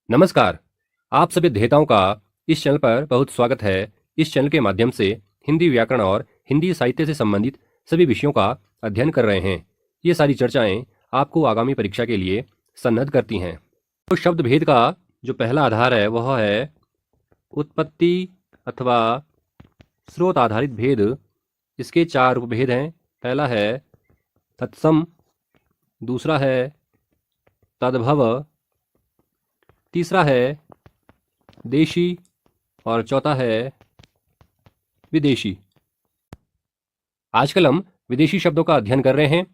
नमस्कार। आप सभी अध्येताओं का इस चैनल पर बहुत स्वागत है। इस चैनल के माध्यम से हिंदी व्याकरण और हिंदी साहित्य से संबंधित सभी विषयों का अध्ययन कर रहे हैं। ये सारी चर्चाएं आपको आगामी परीक्षा के लिए सन्नद्ध करती हैं। तो शब्द भेद का जो पहला आधार है वह है उत्पत्ति अथवा स्रोत आधारित भेद। इसके 4 उपभेद हैं। पहला है तत्सम, दूसरा है तद्भव, तीसरा है देशी और चौथा है विदेशी। आजकल हम विदेशी शब्दों का अध्ययन कर रहे हैं।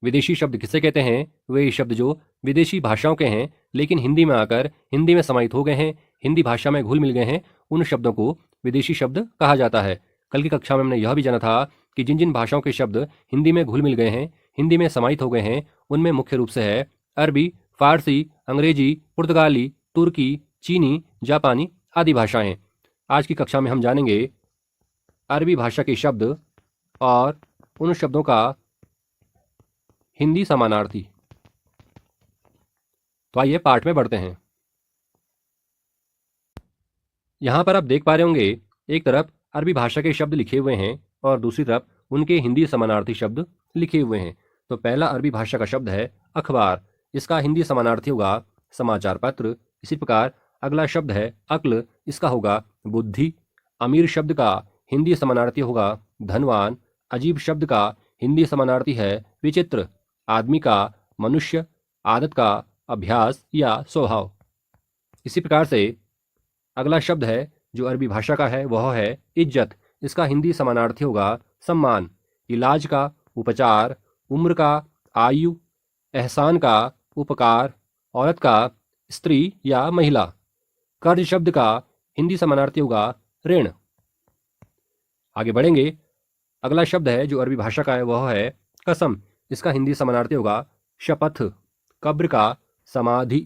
विदेशी शब्द किसे कहते हैं? वे शब्द जो विदेशी भाषाओं के हैं लेकिन हिंदी में आकर हिंदी में समाहित हो गए हैं, हिंदी भाषा में घुल मिल गए हैं, उन शब्दों को विदेशी शब्द कहा जाता है। कल की कक्षा में हमने यह भी जाना था कि जिन जिन भाषाओं के शब्द हिंदी में घुल मिल गए हैं, हिंदी में समाहित हो गए हैं, उनमें मुख्य रूप से है अरबी, फारसी, अंग्रेजी, पुर्तगाली, तुर्की, चीनी, जापानी आदि भाषाएं। आज की कक्षा में हम जानेंगे अरबी भाषा के शब्द और उन शब्दों का हिंदी समानार्थी। तो आइए पाठ में बढ़ते हैं। यहां पर आप देख पा रहे होंगे, एक तरफ अरबी भाषा के शब्द लिखे हुए हैं और दूसरी तरफ उनके हिंदी समानार्थी शब्द लिखे हुए हैं। तो पहला अरबी भाषा का शब्द है अखबार। इसका हिंदी समानार्थी होगा समाचार पत्र। इसी प्रकार अगला शब्द है अक्ल। इसका होगा बुद्धि। अमीर शब्द का हिंदी समानार्थी होगा धनवान। अजीब शब्द का हिंदी समानार्थी है विचित्र। आदमी का मनुष्य। आदत का अभ्यास या स्वभाव। इसी प्रकार से अगला शब्द है जो अरबी भाषा का है वह है इज्जत। इसका हिंदी समानार्थी होगा सम्मान। इलाज का उपचार। उम्र का आयु। एहसान का उपकार। औरत का स्त्री या महिला। कर्ज शब्द का हिंदी समानार्थी होगा ऋण। आगे बढ़ेंगे। अगला शब्द है जो अरबी भाषा का है वह है कसम। इसका हिंदी समानार्थी होगा शपथ। कब्र का समाधि।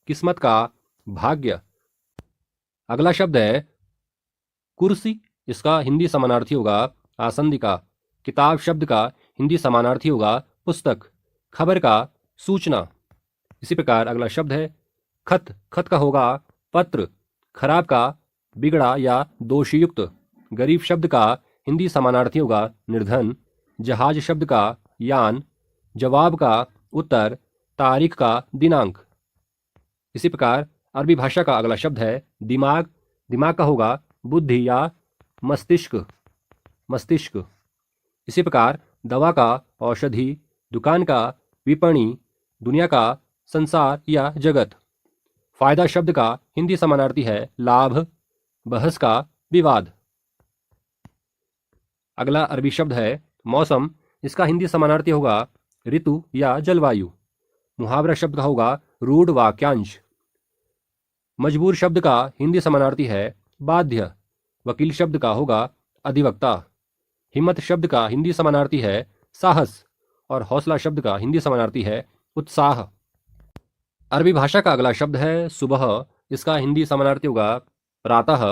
किस्मत का भाग्य। अगला शब्द है कुर्सी। इसका हिंदी समानार्थी होगा आसंदिका। किताब शब्द का हिंदी समानार्थी होगा पुस्तक। खबर का सूचना। इसी प्रकार अगला शब्द है खत। खत का होगा पत्र। खराब का बिगड़ा या दोषयुक्त। गरीब शब्द का हिंदी समानार्थी होगा निर्धन। जहाज शब्द का यान। जवाब का उत्तर। तारीख का दिनांक। इसी प्रकार अरबी भाषा का अगला शब्द है दिमाग। दिमाग का होगा बुद्धि या मस्तिष्क। मस्तिष्क। इसी प्रकार दवा का औषधि। दुकान का विपणि। दुनिया का संसार या जगत। फायदा शब्द का हिंदी समानार्थी है लाभ। बहस का विवाद। अगला अरबी शब्द है मौसम। इसका हिंदी समानार्थी होगा ऋतु या जलवायु। मुहावरा शब्द का होगा रूढ़ वाक्यांश। मजबूर शब्द का हिंदी समानार्थी है बाध्य। वकील शब्द का होगा अधिवक्ता। हिम्मत शब्द का हिंदी समानार्थी है साहस। और हौसला शब्द का हिंदी समानार्थी है उत्साह। अरबी भाषा का अगला शब्द है सुबह। इसका हिंदी समानार्थी होगा प्रातः।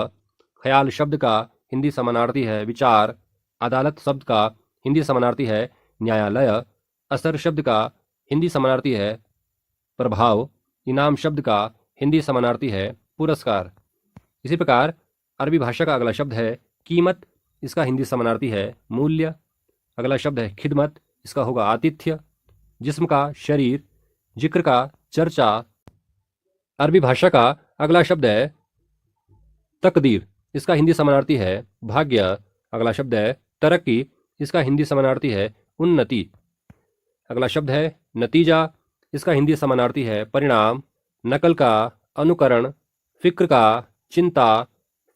ख्याल शब्द का हिंदी समानार्थी है विचार। अदालत शब्द का हिंदी समानार्थी है न्यायालय। असर शब्द का हिंदी समानार्थी है प्रभाव। इनाम शब्द का हिंदी समानार्थी है पुरस्कार। इसी प्रकार अरबी भाषा का अगला शब्द है कीमत। इसका हिंदी समानार्थी है मूल्य। अगला शब्द है खिदमत। इसका होगा आतिथ्य। जिस्म का शरीर। जिक्र का चर्चा। अरबी भाषा का अगला शब्द है तकदीर। इसका हिंदी समानार्थी है भाग्य। अगला शब्द है तरक्की। इसका हिंदी समानार्थी है उन्नति। अगला शब्द है नतीजा। इसका हिंदी समानार्थी है परिणाम। नकल का अनुकरण। फिक्र का चिंता।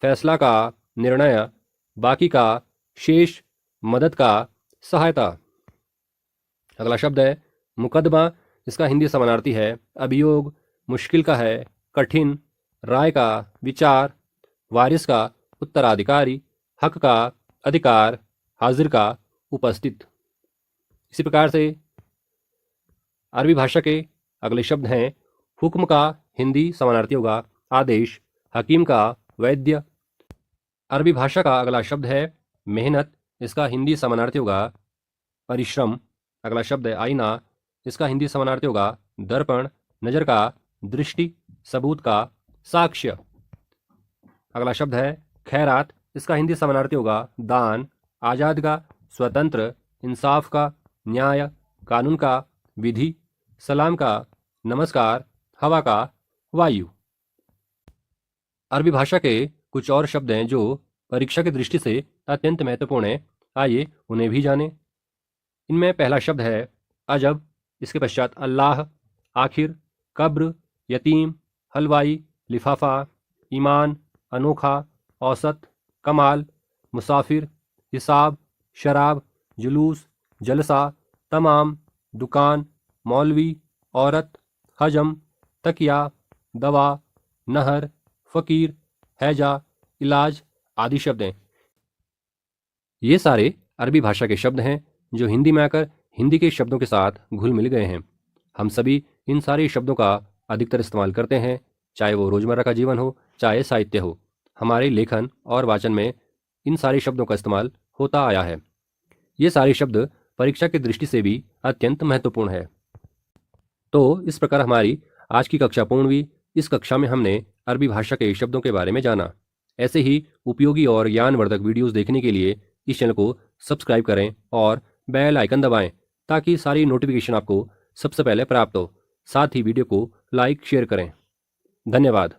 फैसला का निर्णय। बाकी का शेष। मदद का सहायता। अगला शब्द है मुकदमा। इसका हिंदी समानार्थी है अभियोग। मुश्किल का है कठिन। राय का विचार। वारिस का उत्तराधिकारी। हक का अधिकार। हाजिर का उपस्थित। इसी प्रकार से अरबी भाषा के अगले शब्द हैं हुक्म का हिंदी समानार्थी होगा आदेश। हकीम का वैद्य। अरबी भाषा का अगला शब्द है मेहनत। इसका हिंदी समानार्थी होगा परिश्रम। अगला शब्द है आईना। इसका हिंदी समानार्थी होगा दर्पण। नज़र का दृष्टि। सबूत का साक्ष्य। अगला शब्द है खैरात। इसका हिंदी समानार्थी होगा दान, आज़ाद का, स्वतंत्र, इंसाफ का, न्याय, कानून का, विधि, सलाम का, नमस्कार, हवा का, वायु। अरबी भाषा के कुछ और शब्द हैं जो परीक्षा की दृष्टि से अत्यंत महत्वपूर्ण हैं। आइए उन्हें भी जानें। इनमें पहला शब्द है अजब, इसके पश्चात अल्लाह, आखिर, कब्र, यतीम, हलवाई, लिफाफा, ईमान, अनोखा, औसत, कमाल, मुसाफिर, हिसाब, शराब, जुलूस, जलसा, तमाम, दुकान, मौलवी, औरत, हजम, तकिया, दवा, नहर, फ़कीर, हैजा, इलाज आदि शब्द हैं। ये सारे अरबी भाषा के शब्द हैं जो हिंदी में आकर हिंदी के शब्दों के साथ घुल मिल गए हैं। हम सभी इन सारे शब्दों का अधिकतर इस्तेमाल करते हैं, चाहे वो रोज़मर्रा का जीवन हो, चाहे साहित्य हो। हमारे लेखन और वाचन में इन सारे शब्दों का इस्तेमाल होता आया है। ये सारे शब्द परीक्षा की दृष्टि से भी अत्यंत महत्वपूर्ण है। तो इस प्रकार हमारी आज की कक्षा पूर्ण हुई। इस कक्षा में हमने अरबी भाषा के शब्दों के बारे में जाना। ऐसे ही उपयोगी और ज्ञानवर्धक वीडियोस देखने के लिए इस चैनल को सब्सक्राइब करें और बेल आइकन दबाएं ताकि सारी नोटिफिकेशन आपको सबसे पहले प्राप्त हो। साथ ही वीडियो को लाइक शेयर करें। धन्यवाद।